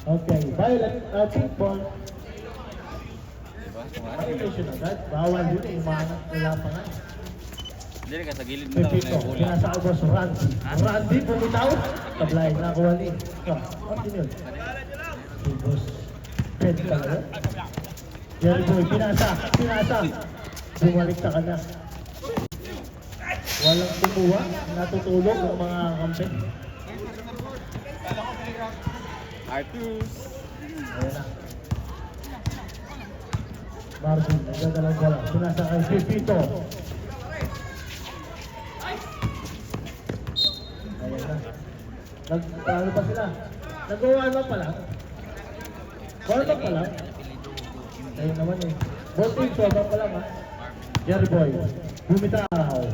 Okay, violet, pink ball. Diba? Violation agad. Bawal yun eh, umangat na lapangan. Hindi ka sa gilid mo lang Pepito, na yung bola. pinasa ko boss Randy. Randy, bumitaw. Tablay, nakuha ni. Continue. Si boss Ped talaga. Jerry Boy, pinasa. Bumalik sa kanya. Walang tumuha, natutulog ang mga kampe. Artus. Ayan na. Marvin, nagdadalang bola. Pinasa kay Pepito. Ayan na. Ano pa sila? Nag-warm up pa lang. Warm up pa lang. Ayun naman eh. Voltage, warm up pa lang ha. Jerry Boy, bumitaw.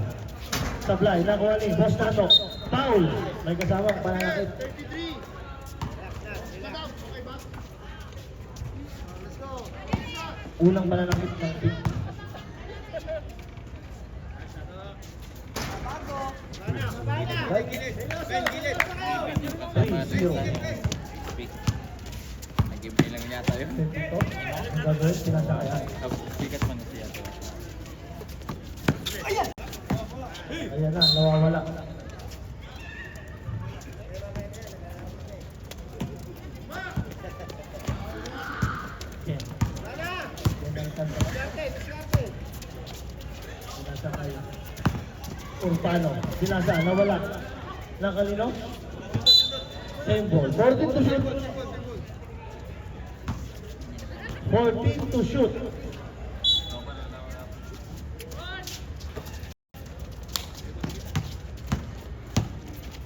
Sablay, nakuha ni Boss Nato. Foul. May kasamang pananakit. Unang pananakit ng team. Right? 3-0. Nag-game play lang yata yun. Ito, ang gagawin, sinasakaya. Sikat man na siya. Ayan na, nawawala. Ken. Ken ang kanta. Sinasakay. Urbano. Sinasa, nawala. Nakalino? Same ball. 14 to shoot. 14 to shoot.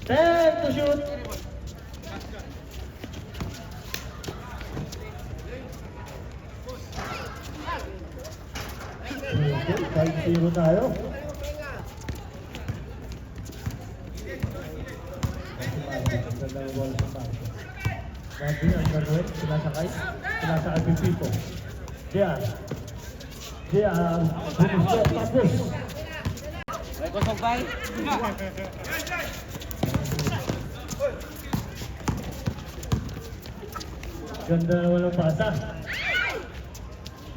Ten to shoot. Okay, 5-0 tayo. Gandang bola sa Marco. Bago ang gagawin, sinasakay Pipito. JR, bumusto, tapos. May kusog bay? Ganda naman ang pasa.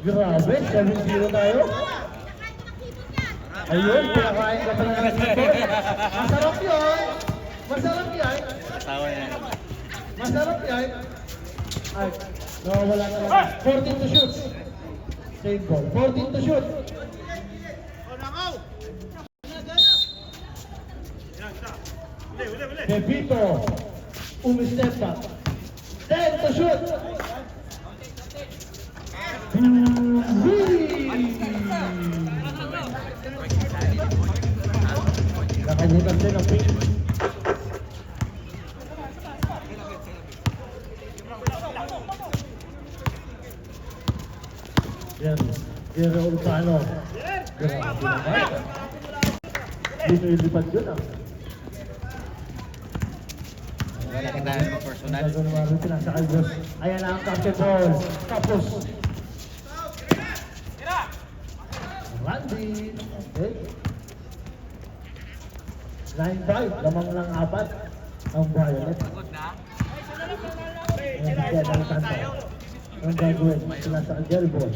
Grabe, 7-0 tayo. Ayun, pinakain ka pa ng dito. Masarap yun. Masarap yan. Asawa niya. Masarap yan. Ay, nawawala na lang. 14 to shoot. Save ball. 14 to shoot. Pepito. Umistep back. 10 to shoot. Nakabutan din ang pick. Yan ang Ultano. Dito ilipad yun ah. Wala kita ng personal. Gagawin naman rin pinasakay boss. Ayan na ang captain ball. Tapos. Randy. Okay. 9-5. Lamang lang 4. Ang violet. Ayan si Ted ang tanto. Ang gagawin. Pinasakay Jerry Boy.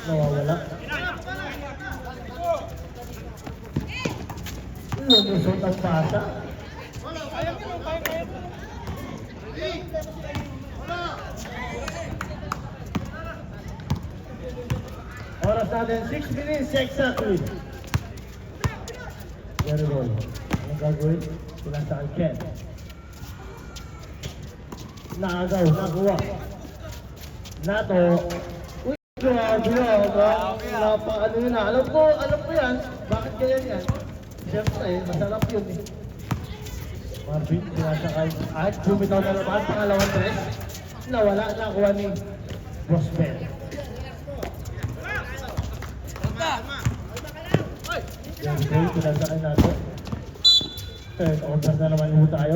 Nawawala. Lumusot ang pasa. Oras natin, 6 minutes exactly. Jerry Boy. Anong gagawin? Sila sa Ken. Naagaw, nakuha. Nato. Uy, grabe na. Ano yun na. Alam ko yan. Bakit ganyan yan? Siyempre, masarap yun eh. Marvin, sinasakay. At bumitaw na naman, pangalawang tres. Nawala, nakuha ni Rosbel. Yan, okay, sinasakay natin. Third order na naman po tayo.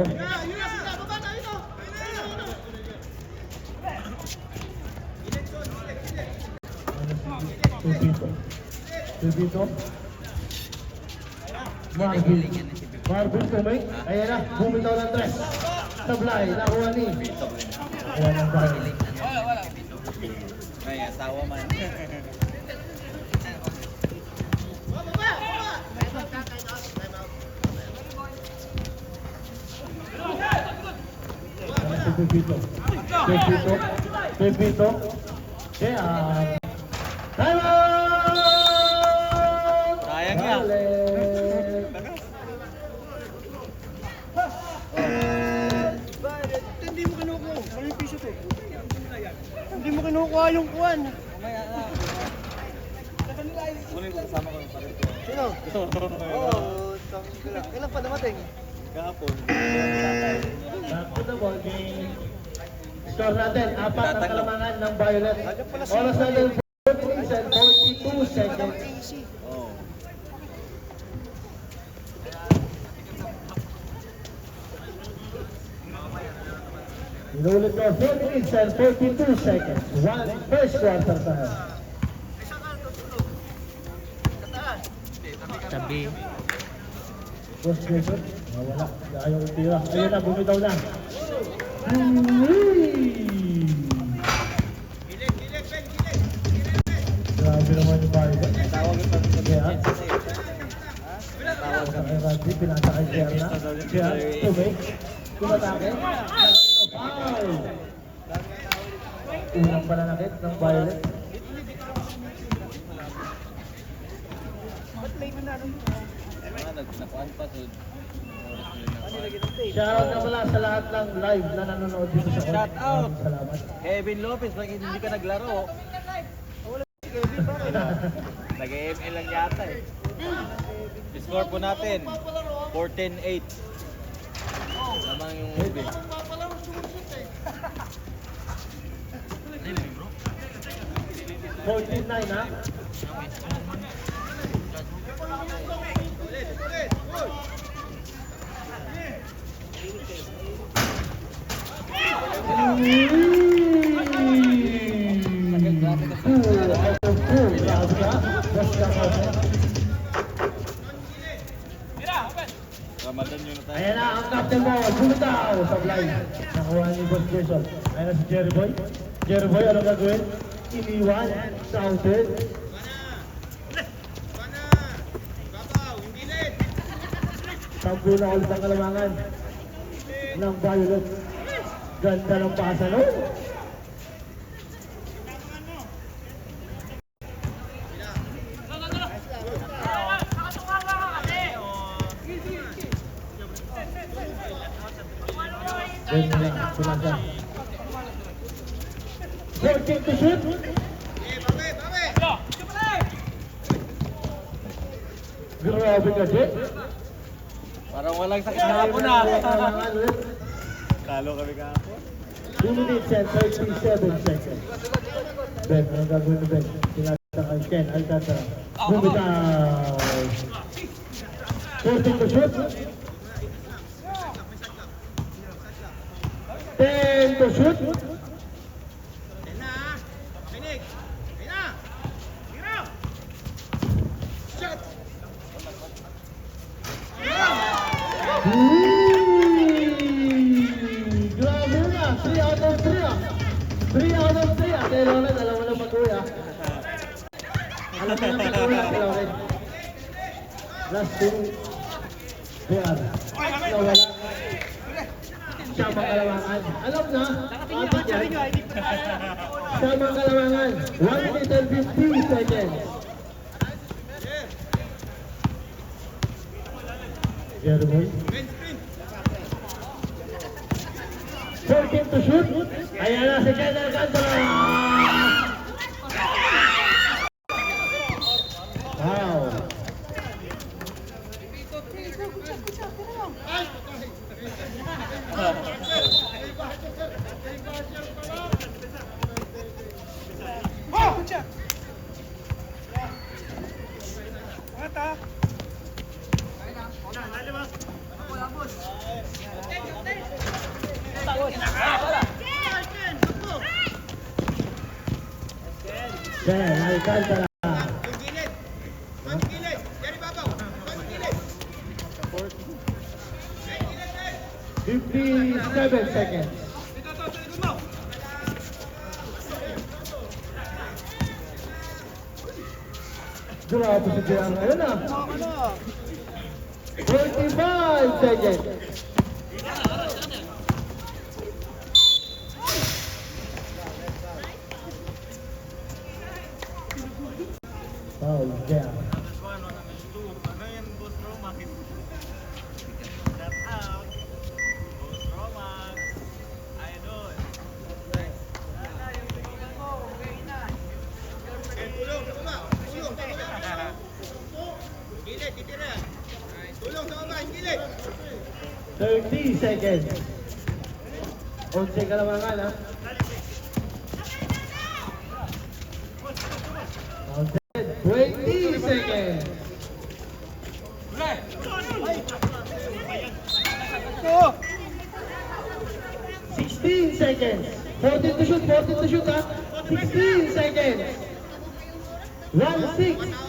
Pepito. Marvin. Marvin Tumay. Ayan na, bumitaw ng tres. Sablay, nakuha ni. Ayan ang dahil. May asawa man. Pepito. Pepito. Pepito. Kaya, time out! Sayang niya. Balik. Hindi mo kinukuha. Ano yung piso to? Hindi mo kinukuha yung kuwan. Mamaya na. Kunin ko kasama ko yung palit ko. Sino? Oo, kailan pa dumating? Kahapon. Back to the ball game. Score natin, 4 ang kalamangan ng Violet. Oras natin 4 minutes and 42 seconds. Oo. Inulit ko, 4 minutes and 42 seconds. First quarter tayo. Tabi. Boss Jason, wala. Ayaw yung tira. Ayun na, bumitaw na. Grabe naman yung bahay ko. Tawag ko pa. Kaya, sa kay Radzi, pinasa kay Sierra. Kaya, tumay. Tumatake. Foul! Unang pananakit ng Violet. Nakuan pa to. Shoutout na pala sa lahat ng live na nanonood dito sa Shout out! Salamat. Kevin Lopez, bakit hindi ka naglaro? Nag-ML lang yata eh. Score po natin, 14-8. Lamang yung movie. Fourteen nine, ha? Ramadan yun na tayo. Ayan na ang captain mo, bumitaw sa blind. Nakuha ni Boss Jason. Ayan na si Jerry Boy. Jerry Boy, ano gagawin? Iniwan, counted. Sampu na ulit ang kalamangan ng Violet. Ganda ng pasa, no? Ganda na, sinaga. 14 to shoot. Grabe kasi. Parang walang sakit na ako na. Talo kami kahapon. 2 minutes and 37 seconds. Ben, anong gagawin ni Ben? Tinata kay Ken Alcantara. Bumitaw. 14 to shoot. 10 to shoot. Grabe na, 3 out of 3 ah. 3 out of 3 ah. Kay Loren, alam mo na pag-uwi ah. Alam mo na pag-uwi ah, kay Loren. Last 2. Kaya, nawala. Samang kalamangan. Alam na, atin yan. Samang kalamangan. 1 minute and 50 seconds. Jerry Boy. 14 to shoot. Ayan na si Ken Alcantara. Wow. Ken Alcantara. 7 seconds. Grabe si JR ngayon ah. 45 seconds. Foul, JR. Tulong sa baba, gilid! 30 seconds. 11 kalamangan ha. Counted. 20 seconds. Go! 16 seconds. 14 to shoot ha. 16 seconds. 1-6.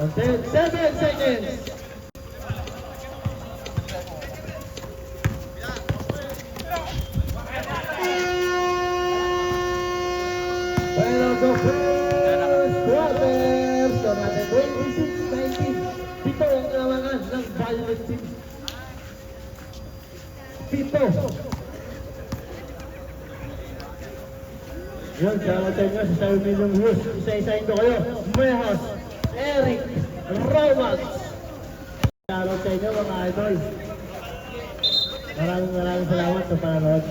Counted. 7 seconds. Final the first quarter. So natin 26-19. Pito ang kalamangan ng Violet Team. Pito. Yun, salamat sa inyo sa 7 million views. Isa-isahin ko kayo. Mehos, Eric, Romax. Salamat sa inyo mga idol. Maraming salamat sa panonood.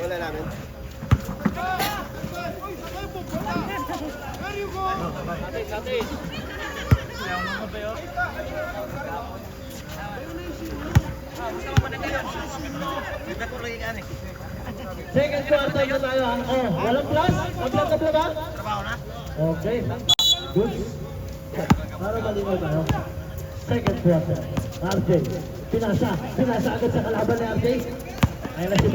Wala namin. Where you go? Second quarter na tayo. Oh, walang plus? Tabla ba? Trabaho na? Okay. Good. Para malinaw tayo. Second quarter. RJ. Pinasa agad sa kalaban ni RJ. Ayan na si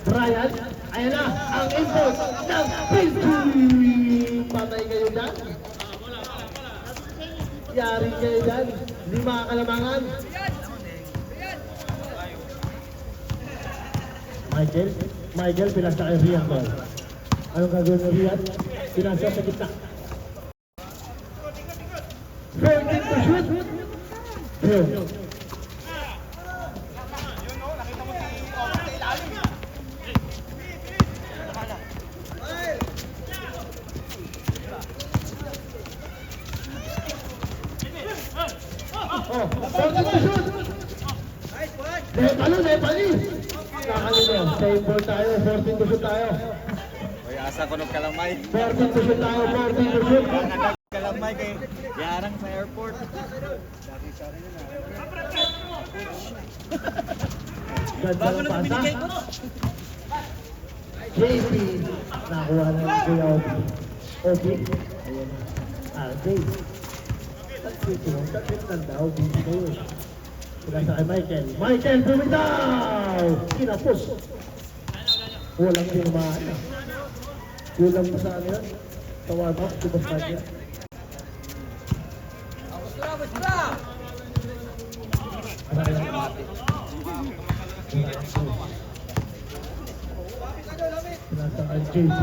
Brian. Ayan na ang import ng Philippines. Patay kayo dyan. Yari kayo dyan. 5 kalamangan. Michael, pinasa kay Rian Ball. Anong gagawin ng Rian? Pinasa sa gitna. 14 to shoot. Boom. Oh, 14 to shoot. Nepali. Nakakalino, same ball tayo, 14 to shoot tayo. Uy, asa ko ng kalamay. 14 to shoot tayo, 14 to shoot. Kalamay kay Yarang sa airport. Ganda ng pasa. JP, nakuha na yung Kuya Obi. Obi, ayan na. RJ. Takit lang daw, busy kayo eh. Pinasa kay Michael, bumitaw! Kinapos. Walang tinamaan. Kulang pa sa ano yun? Sa warm-up, subas na niya. Pinasa kay JP.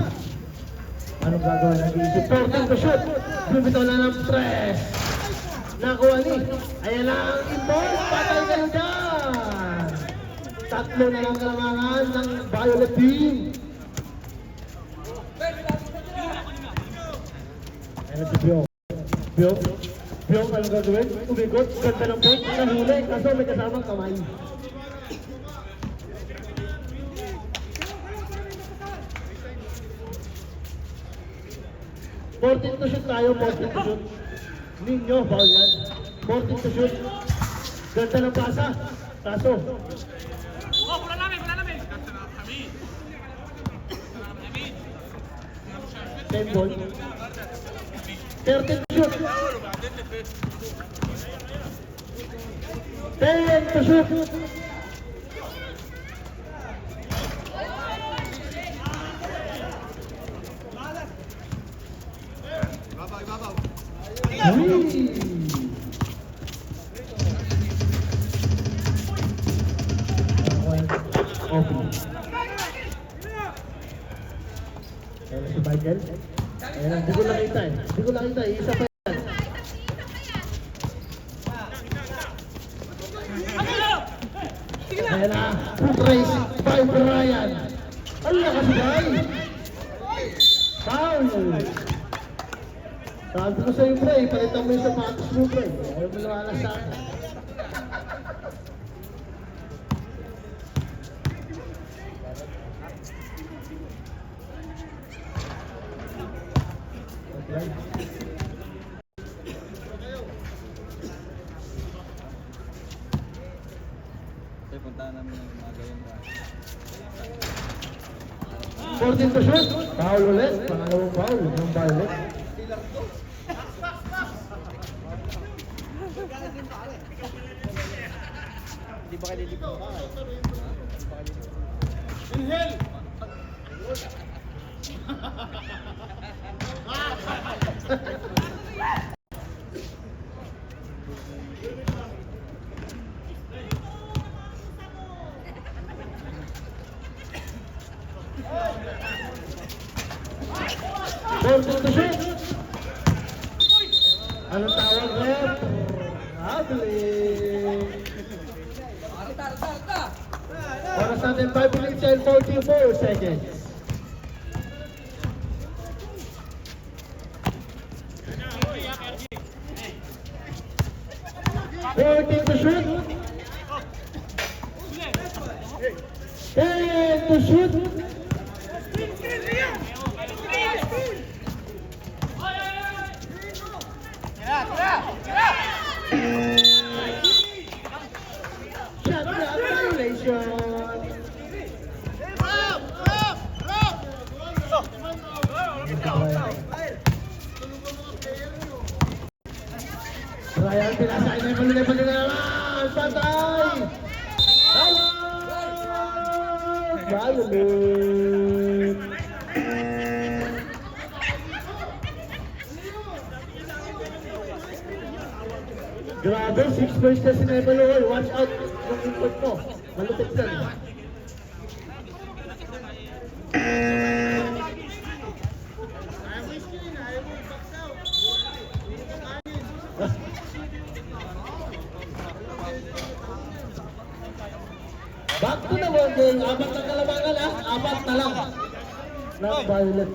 Anong gagawin ng isip? 14 to shoot! Bumitaw na ng press! Nakuha ni. Ayan na ang inbound. Patay kayo dyan. 3 na lang kalamangan ng Violet Team. Ayan na si Biong. Biong, anong gagawin? Umikot. Ganda ng point. Nahuli. Kaso may kasamang kamay. Fourteen to shoot tayo. 14 to shoot. Ninyo, foul yan. 14 to shoot. Ganda ng pasa. Kaso. Wala namin. Same ball. 13 to shoot. 10 to shoot. Ayan na si Michael. Ayan na, di ko nakita eh. Di ko nakita eh. Isa pa yan. Ayan na, foot race by Brian. Ang lakas guy. Foul. Sabi ko sa'yo, Bray, palitan mo yung sapatos mo, Bray. Ayaw mo naman sa akin. Okay. Ay, puntahan namin yung mga ganyan ba. 14 to shoot. Foul ulit. Pangalawang foul ng Violet. Hindi ba kayo lilipo? To shoot. Anong tawag rep? Habling. Oras natin 5 minutes and 44 seconds. To shoot. 10 to shoot. Shot clock violation. Ryan, pinasain na yung level na naman. Patay! Violet! Grabe, 6 points na si Nebel Oil. Watch out yung input mo. Malupit yan. Back to the ball game. Apat na kalabangan ah. Apat na lang. Ng Violet.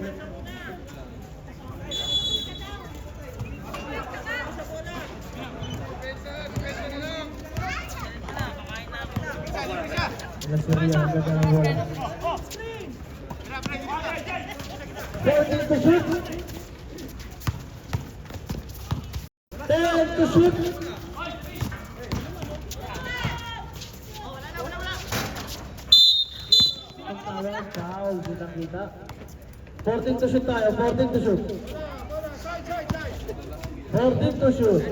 Nasiriya ang ganda ng bola. 14 to shoot. 10 to shoot. Ang tawag, foul. Kitang-kita. 14 to shoot tayo. 14 to shoot. 14 to shoot.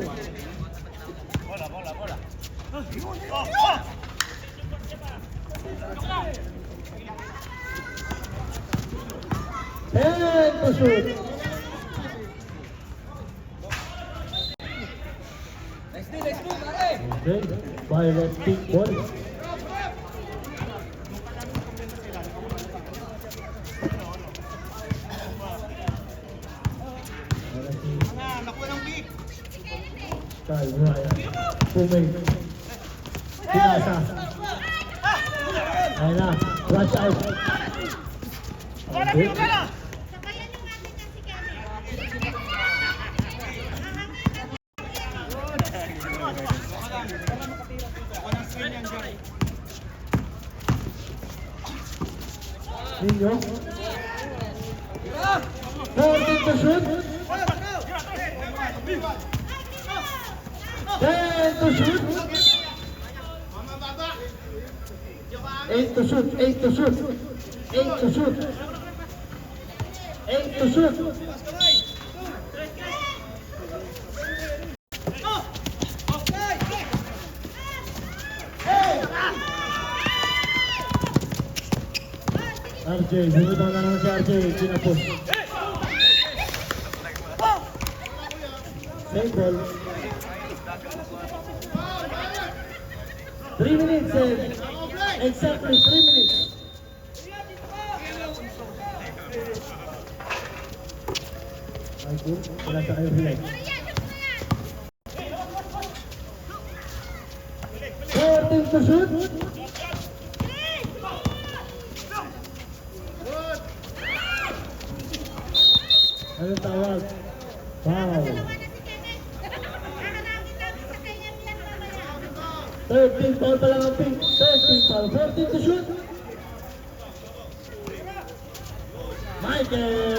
And to shoot. Okay, Violet pick ball. Kyle Ryan, Pumay, Pinasa. Ayun na, watch out. Okay. Ninyo. 14 to shoot. 10 to shoot. 8 to shoot. 8 to shoot. 8 to shoot. 8 to shoot. RJ, bumitaw na naman si RJ, pinapos. Same ball. 3 minutes and exactly 3 minutes. Michael, wala sa kayo relay. 14 to shoot. Anong tawag? Wow. 13 foul pa lang ang pink. 13 foul. 14 to shoot. Michael!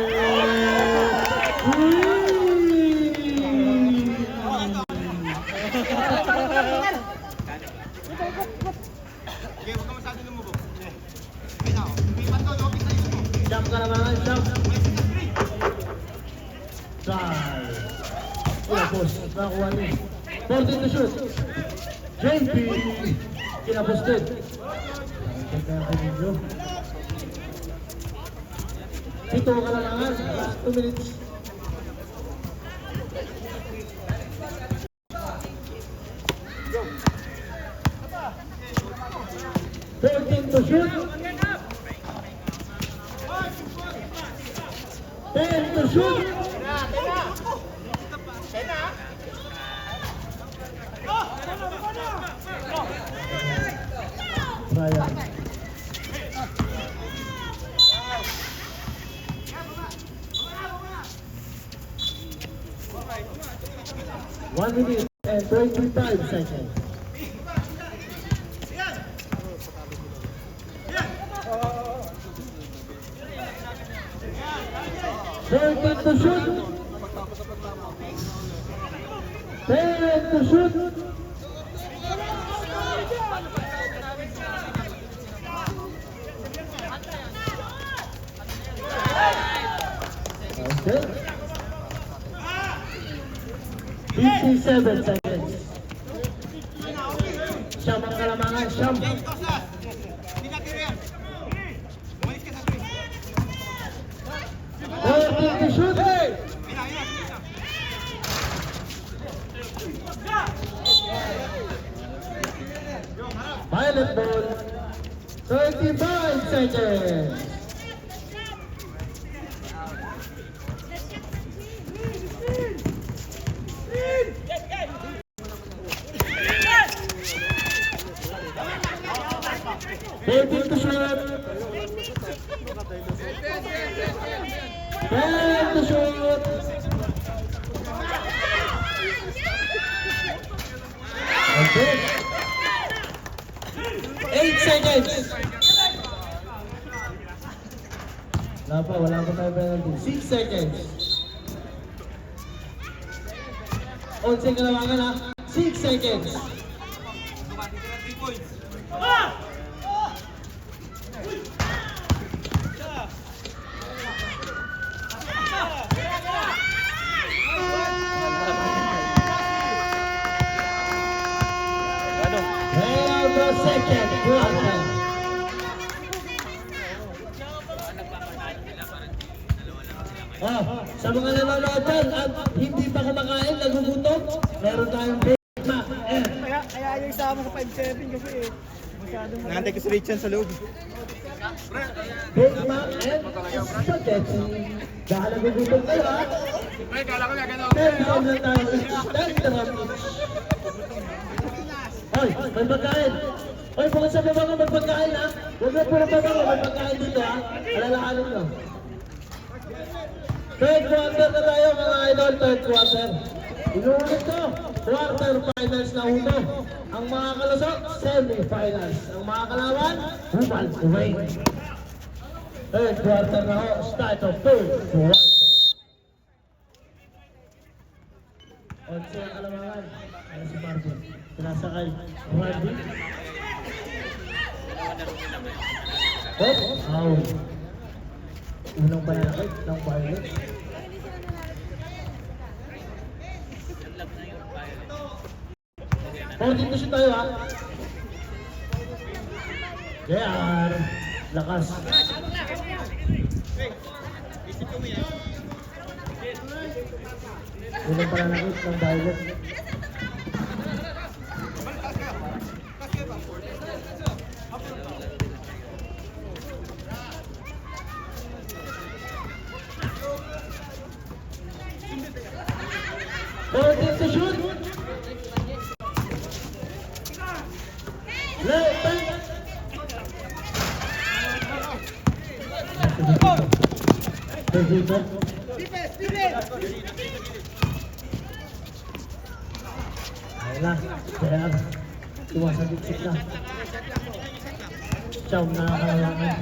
Jump ka naman, jump. Try. Wala, boss. Nakakuha niya. 14 to shoot. JP. Kinabusted. Check na ako ninyo. Ito ka na lang. Last 2 minutes. To shoot. 10 to shoot. Sayang. One minute and 25 seconds. Thirteen to shoot. 10 to shoot. Okay. 57 seconds. Siyam ang kalamangan, siyam. 14 to shoot. Violet ball. 35 seconds. Eighteen to shoot. 10 to shoot. Okay. 8 seconds. Wala pa tayo penalty. 6 seconds. 11 kalamangan ha. 6 seconds. Second quarter. Sa mga nanonood dyan at hindi pa kumakain, nagugutom, meron tayong Big Mac. Kaya yung sama sa 5-7 kasi masyadong... Nangantay ko si Richard sa loob. Big Mac and spaghetti. Dahil nagugutom kayo ha. Kala ko gagano. 10 rounds na tayo. 10 rounds. Hoy, may pagkain. Hoy, bukod sa baba ka magpagkain ha. Huwag na puro baba ka magpagkain dito ha. Alalahanin nyo. Third quarter na tayo mga idol, third quarter. Inuulit ko, quarter finals na uno. Ang mga kalusok, semi-finals. Ang mga kalawan, humal away. Third quarter na ho, start of third quarter. Onse ang kalamangan. Ano si Marvin? Pinasakay. Marvin. Oh, wow. Unang pananakit ng Violet. Dito siya tayo ha. Yan. Lakas. Unang pananakit ng Violet. Fourteen to shoot. Left back. Dito. Ayun na, kaya tumasagit-sit na. Siyam na kailangan.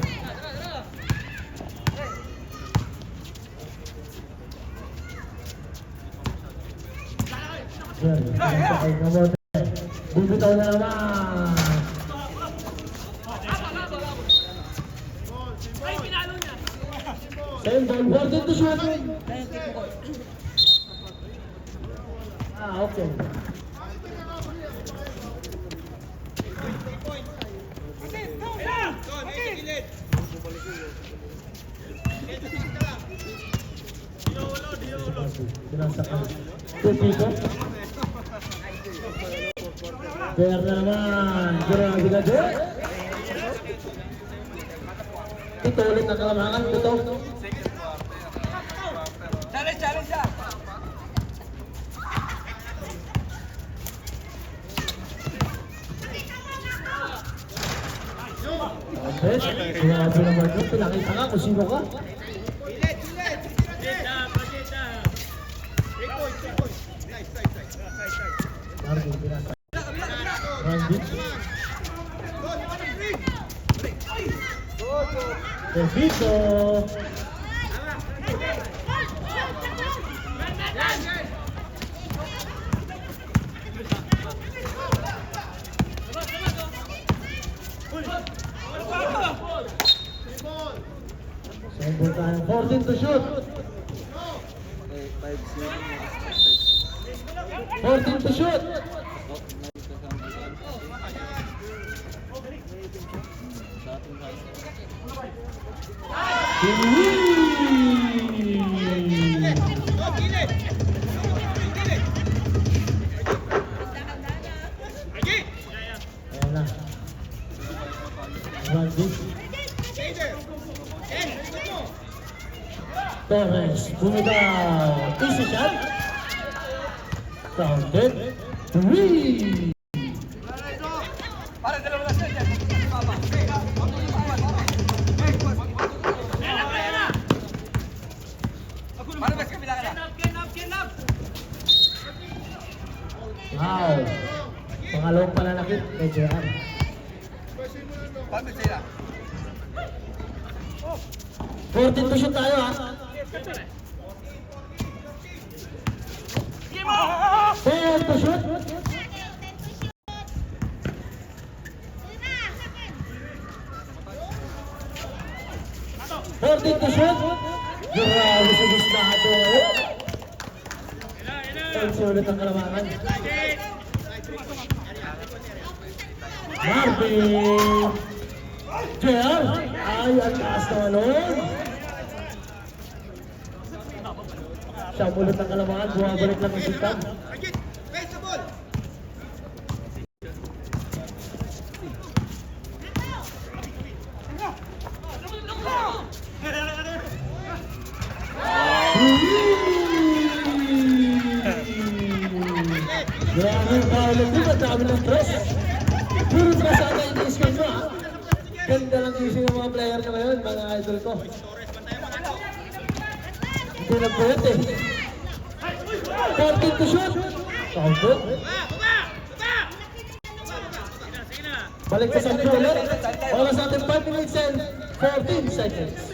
Yan, ay namote. Bubitaw na naman. Ay, pinalo niya. Same ball, 14 to shoot. Okay. Binasakan. Pipito. Kaya naman. Grabe ka doon. Ito ulit na kalamangan. Ito. Challenge siya. Okay. Grabe naman doon. Pinakita ka kung sino ka. Marvin, pinasa. Randy. Pepito. Sembol tayo. 14 to shoot. 14 to shoot. Ayan na. Randy. Torres, bumitaw. Easy shot. Counted. 3. Wow. Pangalawang pananakit kay JR. 14 to shoot tayo ha. 10 to shoot. To shoot. Grabe sa gustado. Tensi ulit ang kalamangan. Marvin. JR. Ay, ang taas naman nun. Siyam ulit ang kalamangan. Bumabalik lang ang sitam. Grabe ang Paolo ko, madami ng stress. Puro stress ata yung i-screen mo ha. Ganda lang isip ng mga player ka ngayon, mga idol ko. Hindi na pwede eh. 14 to shoot. Counted. Balik sa Sancho ulit. Oras natin 5 minutes and 14 seconds.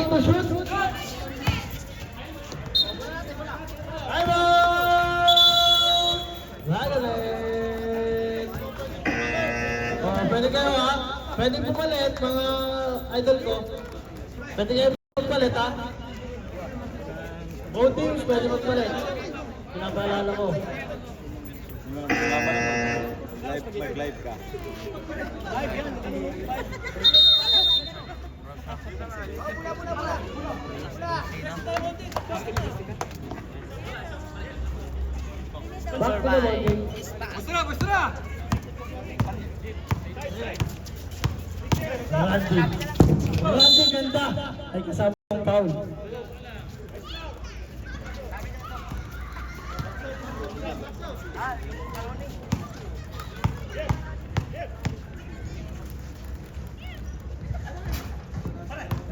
To shoot. Time out! Lalalit! Pwede kayo ha? Pwede pumalit mga idol ko. Pwede kayo magpalit ha? Both teams pwede magpalit. Pinapaalala ko. Mag-live ka. Live yan. Live. Back to the ball. Gusto na! Randy. Randy ganda. Ay kasama ang foul.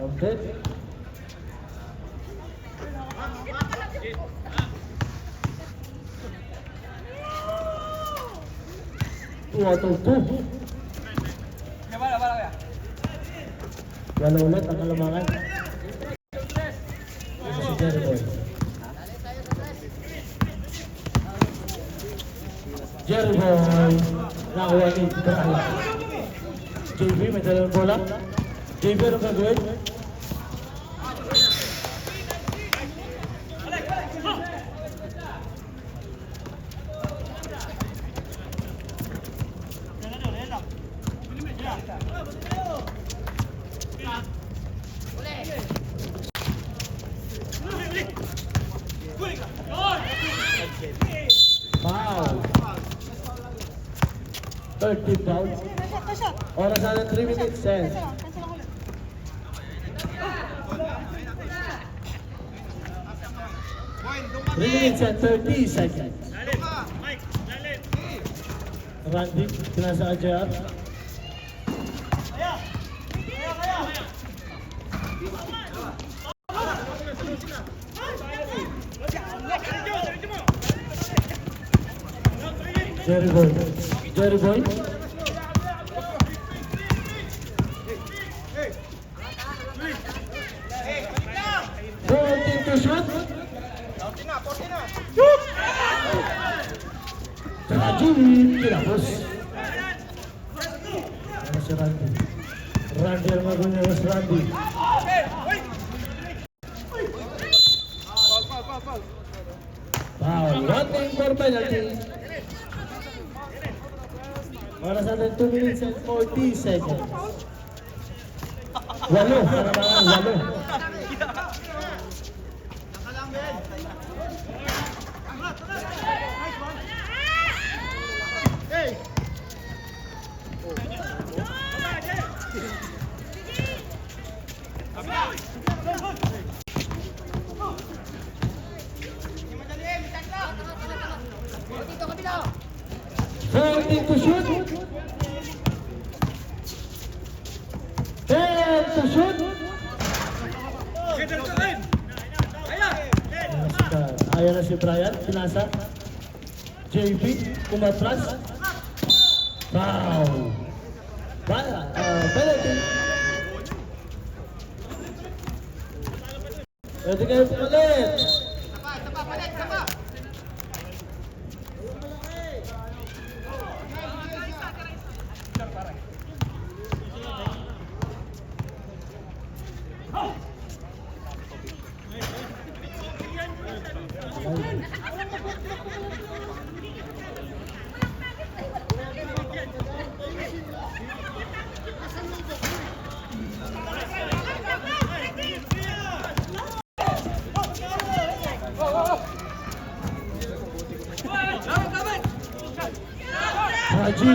Okay. Two out of two. Wala ulit ang kalamangan. Ito si Jerry Boy. Jerry Boy. Nakuha ni Brian. JB, may dalang bola. JB, ano gagawin? Foul. 13 foul. Oras na 3 minutes, 10. 3 minutes and 30 seconds. Randy, pinasa ka JR. Jerry Boy. Jerry Boy. To shoot. Rajin kinapos. Ano si Randy? Randy ang magunya mas Randy. Foul. Running for penalty. Oras natin 2 minutes and 40 seconds. Walo. Karamangan walo. Fourteen to shoot. 10 to shoot. Ayan na si Brian, pinasa. JB, kumatras. Foul. Penalty. Pwede kayo pumalit. Haji.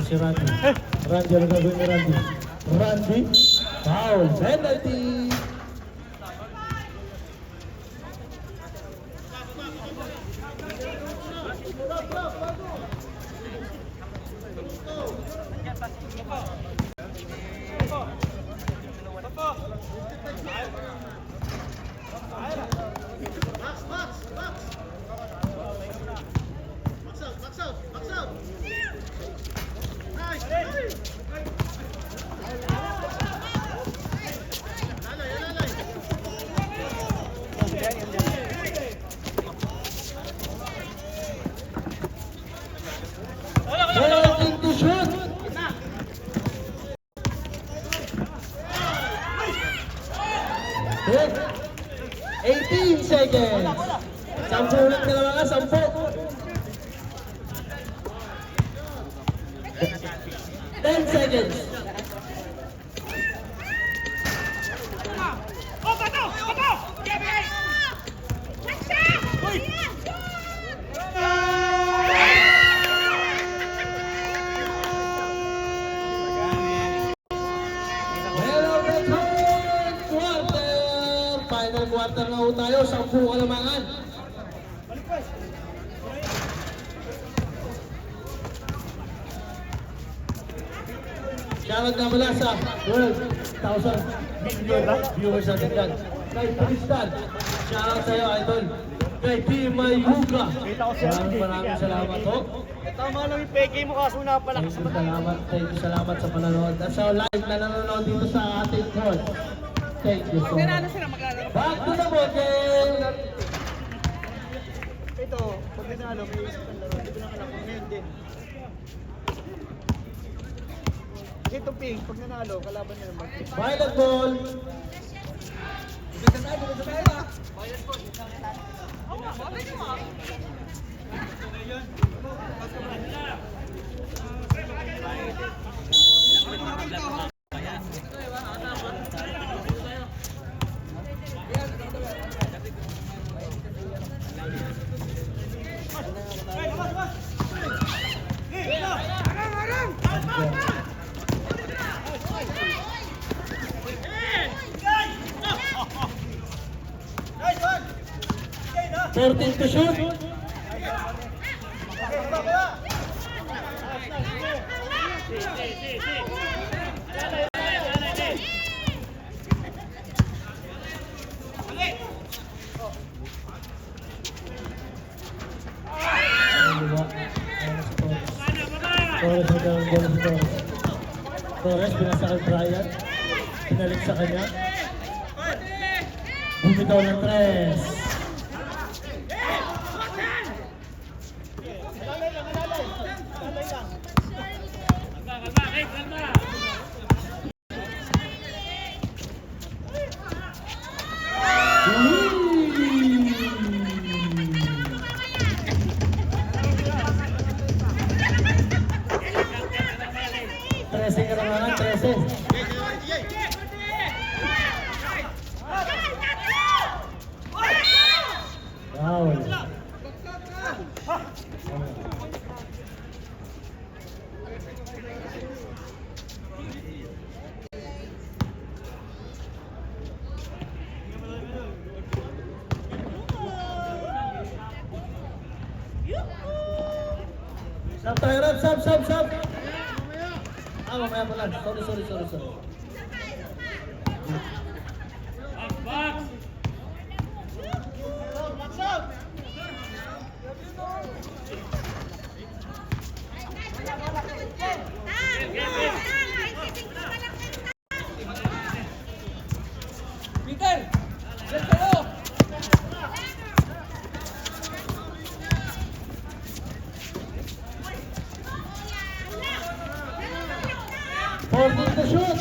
Si Randy. Randy ang gagawin ni Randy. Randy. Foul. Penalty. ulit ka naman, 10. 10 seconds. Oh, bato! Bato! Kevin! Hello, the third quarter. Final quarter na ho tayo, 10 kalamangan. Shoutout nga pala sa 12,000 million viewers natin dyan. Kay Tristan, shoutout sa'yo, idol. Kay Team Mayuga, maraming salamat ho. Tama lang yung peke mo kaso napalakas sa mata. Thank you, salamat sa panonood. At sa live na nanonood dito sa ating court. Thank you so much. Back to the ball game! Ito, pag nanalo, may isip ang laro. Hindi ko lang alam kung ngayon din. Ito, Pink, pag nanalo, kalaban niya naman. Violet ball. Fourteen to shoot. Torres, binasa kay Brian. Pinalik sa kanya. Bumitaw ng tres. Trece ka naman, 13. Wow. Sab tayo, Rab, sab. Mamaya pa lang. Sorry. Box! Peter! Let's go! Fourteen to shoot.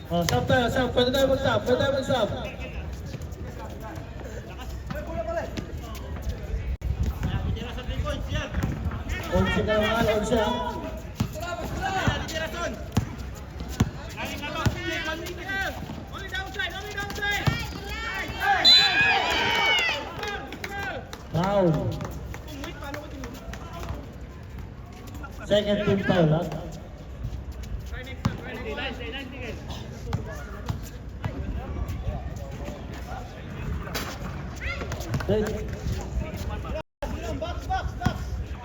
Oh, sab tayo, sab. Pwede tayo mag-sab. Onse ka naman, onse ha. Foul. Second team foul ha.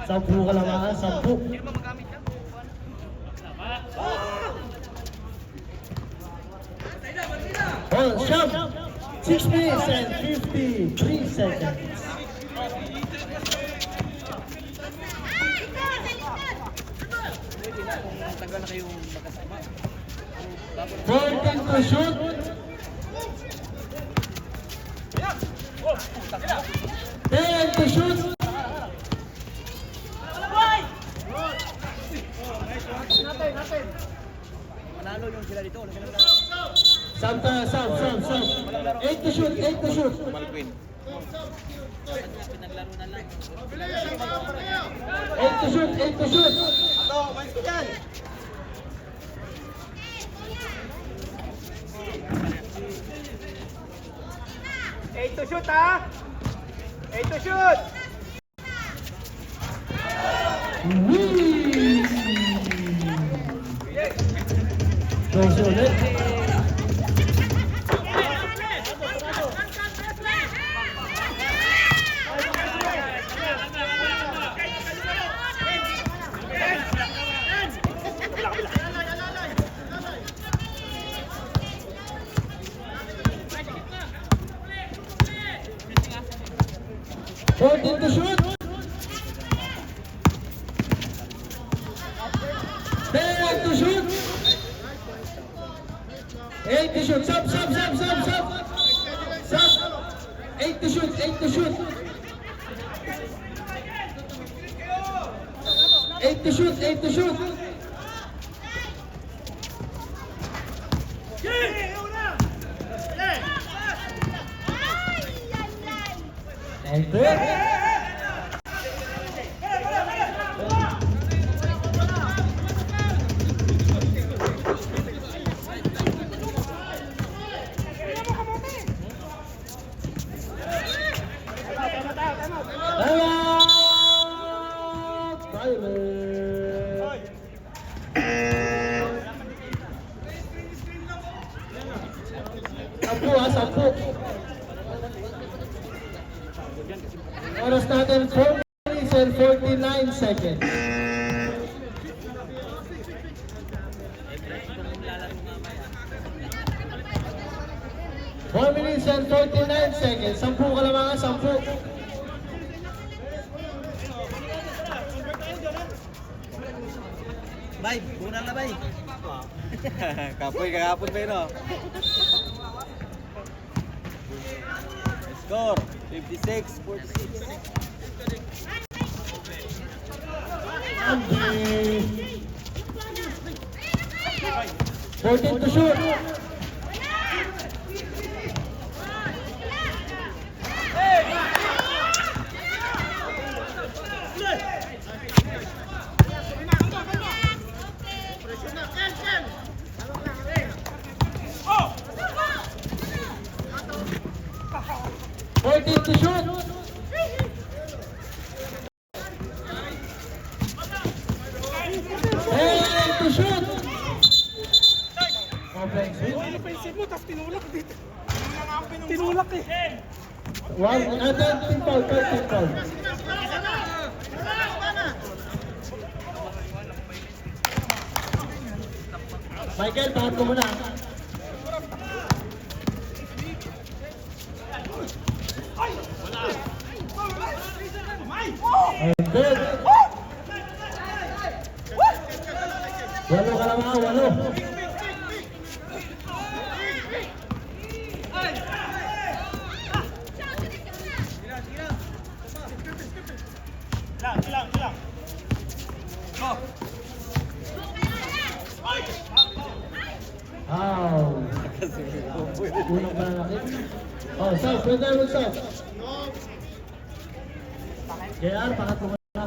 Sampu ka lang ha, 10. Oh, shot! 6 minutes and 53 seconds. Tagal na kayong magkasama. 14 to shoot. 10 to shoot. Lalo yung sila dito. Wala silang Sub. 8 to shoot, 8 to shoot. Malquin. 8 to shoot, 8 to shoot. Ato, umalis ko dyan. Eight to shoot, ha? 8 to shoot. Whee! Close ulit. Fourteen to shoot. 10 to shoot. 8 to shoot. Sub. 8 to shoot, 8 to shoot. 8 to shoot, 8 to shoot. And good. Sampu. Oras natin 4 minutes and 49 seconds. Four minutes and 49 seconds. 10 ka lang mga 10. Bay, bunal na bay. Kapoy, kakapon pa yun, oh. Score, 56-46. Andy. 14 to shoot. To shoot. 10 to shoot. Offensive. Offensive mo, tapos tinulak dito. Tinulak eh. One, team foul, team foul. Michael, tahan ko muna. And good. Walo ka lang mga, walo. Ilang. Ow. Unang pananakit. Oh, Sab, pwede mo Sab. JR, pakat mo na.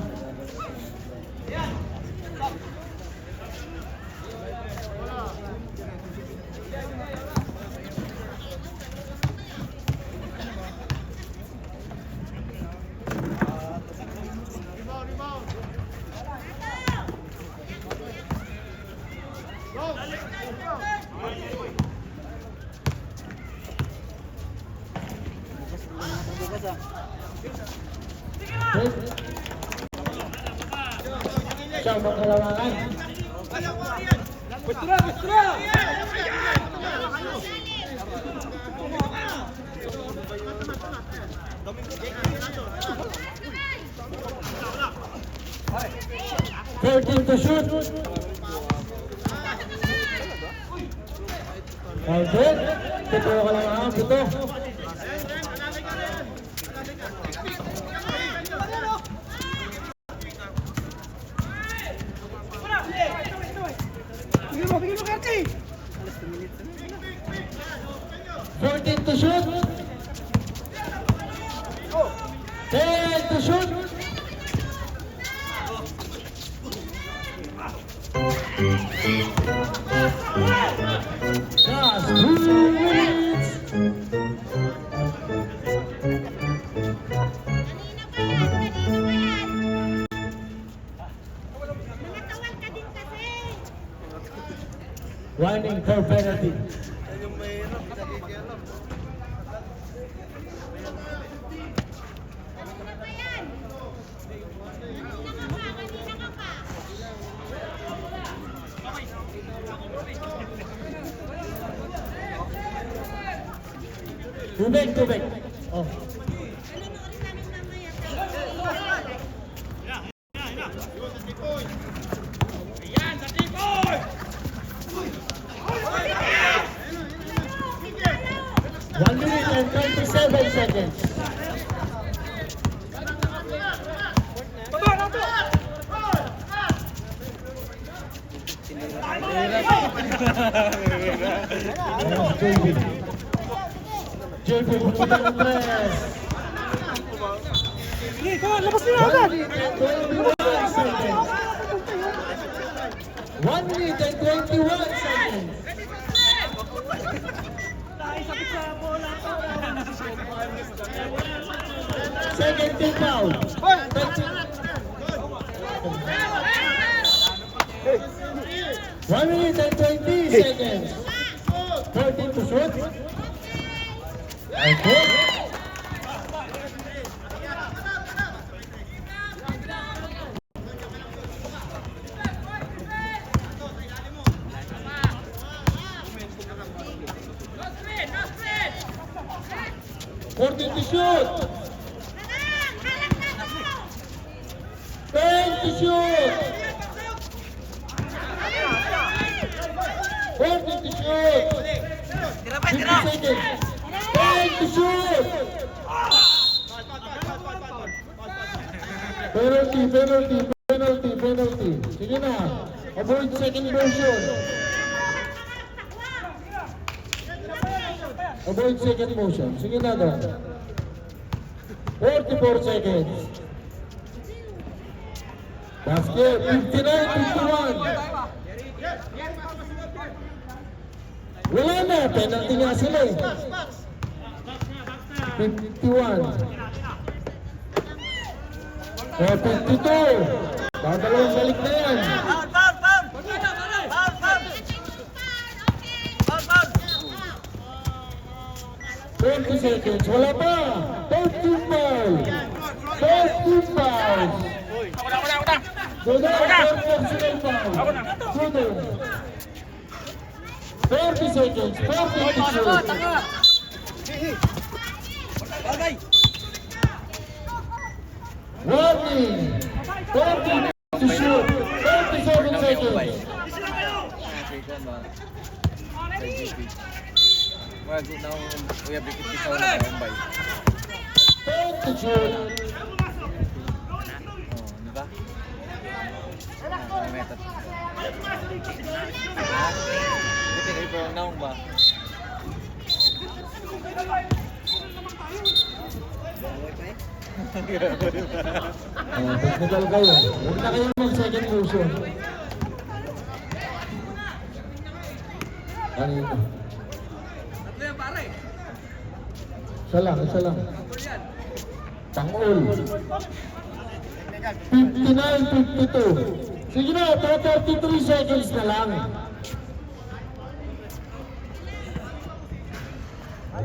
Siyang magkalawangan. Withdraw! 13 to shoot. All good. Pito ka lang ang pito. Bigyan mo, Kati! 14 to shoot. 10 to shoot. Just 2 minutes. Running for penalty. Tubig. Oh. Ayan, sa tipoy! 1 minute and 27 seconds. JP, pumunta ng press. Sige, come on, labas nila agad. 1 minute and 21 seconds. Nakisabit sa bola. Second team foul. 1 minute and 20 seconds. 14 to shoot. Okay. Fourteen to shoot. 10 to shoot. 14 to shoot. 50 seconds. 10 to shoot. Penalty. Sige na. Avoid second motion. Avoid second motion. Sige na doon. 44 seconds. Basket. 59-51. Wala na. Penalty nga sila eh. 51. 52. Dadalawang balik na yan. 20 seconds. Wala pa. 13 fouls. 13 fouls. Dodo, personal foul. Dodo. 30 seconds. 40 to shoot. Warning. 40 to shoot. 37 seconds. Wag na uya bikit sa una bay. 10 to shoot. Di ba? Method. Buti kayo po naong ba? Technical kayo. Huwag na kayo mag-second motion. Kanina. Isa lang. Pang-all. 59-52. Sige na, 33 seconds na lang.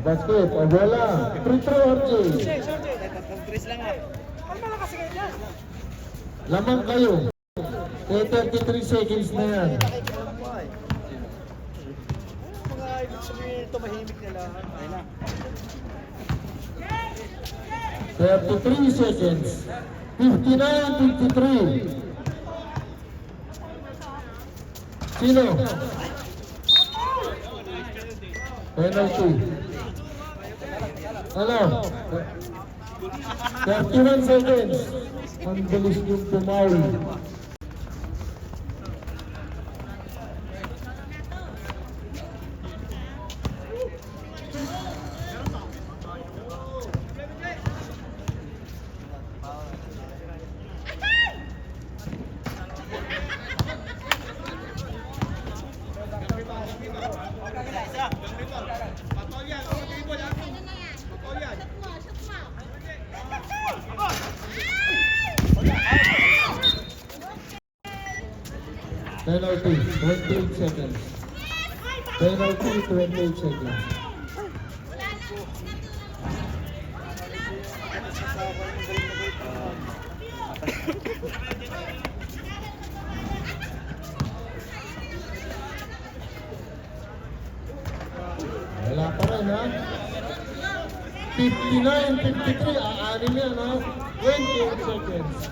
Basket, o bola. Free throw, RJ. Lamang kayo. 33 seconds na yan. Mga ibig sabihin, tumahimik nila. Ayun na. 33 seconds. 59-53. Sino? Penalty. Ano? 31 seconds. Ang bilis yung pumawi. Penalty, 28 seconds. Penalty, 28 seconds. Wala pa rin, ha? 59-53, aanin yan, ha? 28 seconds.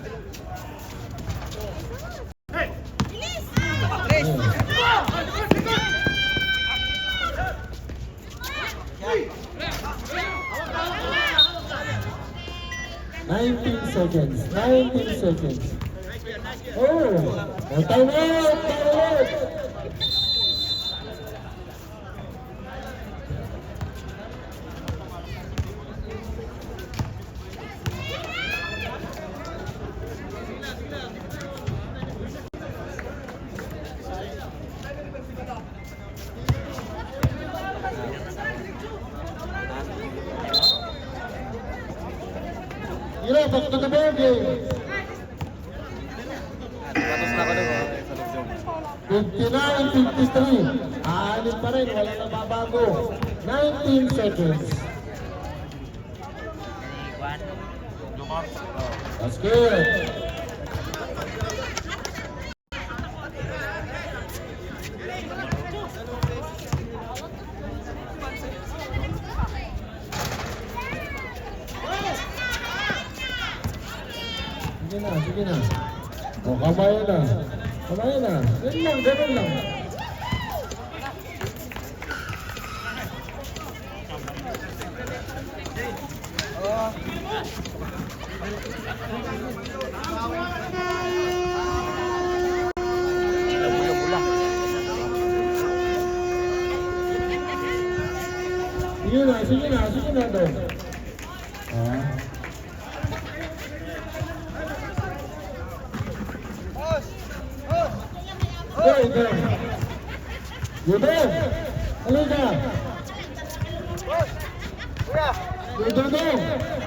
Nineteen seconds. 19 seconds. Oh, time out! Time out! Hira, back to the ball game. Patos na ako doon. Sa loob. 59-53. Aanin pa rin, wala na babago. 19 seconds. That's good. Sige na. O, kamayan na. Kamayan na. Ganun lang. Sige na doon. Go. Yudong! Halika! Yudong!